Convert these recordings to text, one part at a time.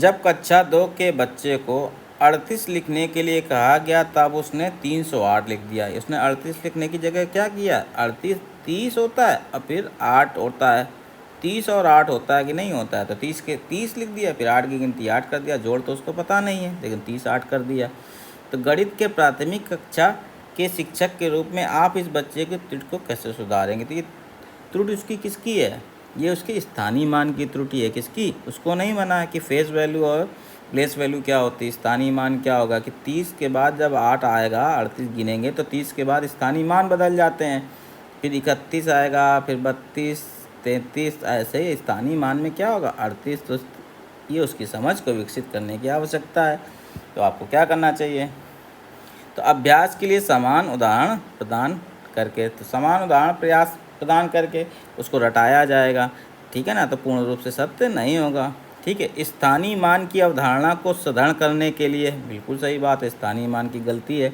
जब कक्षा 2 के बच्चे को 38 लिखने के लिए कहा गया तब उसने 308 लिख दिया। उसने 38 लिखने की जगह क्या किया, 38 30 होता है और फिर 8 होता है, 30 और 8 होता है कि नहीं होता है, तो 30 के 30 लिख दिया, फिर 8 की गिनती 8 कर दिया, जोड़ तो उसको पता नहीं है लेकिन 30 8 कर दिया। तो गणित के प्राथमिक कक्षा के शिक्षक के रूप में आप इस बच्चे के त्रुटि को कैसे सुधारेंगे। तो ये त्रुटि उसकी किसकी है, ये उसके स्थानीय मान की त्रुटि है। किसकी, उसको नहीं माना है कि फेस वैल्यू और प्लेस वैल्यू क्या होती है। स्थानीय मान क्या होगा कि 30 के बाद जब 8 आएगा, 38 गिनेंगे तो 30 के बाद स्थानीय मान बदल जाते हैं, फिर 31 आएगा, फिर 32 33, ऐसे ही स्थानीय मान में क्या होगा 38। तो ये उसकी समझ को विकसित करने की आवश्यकता है। तो आपको क्या करना चाहिए, तो अभ्यास के लिए समान उदाहरण प्रदान करके, तो समान उदाहरण प्रयास प्रदान करके उसको रटाया जाएगा, ठीक है ना। तो पूर्ण रूप से सत्य नहीं होगा, ठीक है। स्थानीय मान की अवधारणा को सुदृढ़ करने के लिए, बिल्कुल सही बात है, स्थानीय मान की गलती है,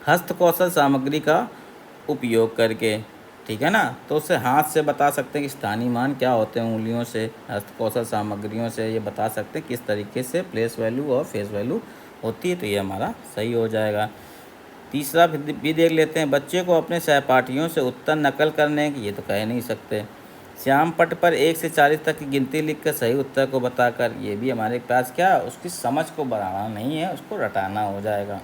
हस्तकौशल सामग्री का उपयोग करके, ठीक है ना। तो उससे हाथ से बता सकते हैं कि स्थानीय मान क्या होते हैं, उंगलियों से, हस्तकौशल सामग्रियों से ये बता सकते हैं किस तरीके से प्लेस वैल्यू और फेस वैल्यू होती है। तो ये हमारा सही हो जाएगा। तीसरा भी देख लेते हैं, बच्चे को अपने सहपाठियों से उत्तर नकल करने की, ये तो कह नहीं सकते। श्याम पट पर 1 से 40 तक की गिनती लिखकर सही उत्तर को बताकर, ये भी हमारे पास क्या, उसकी समझ को बढ़ाना नहीं है, उसको रटाना हो जाएगा।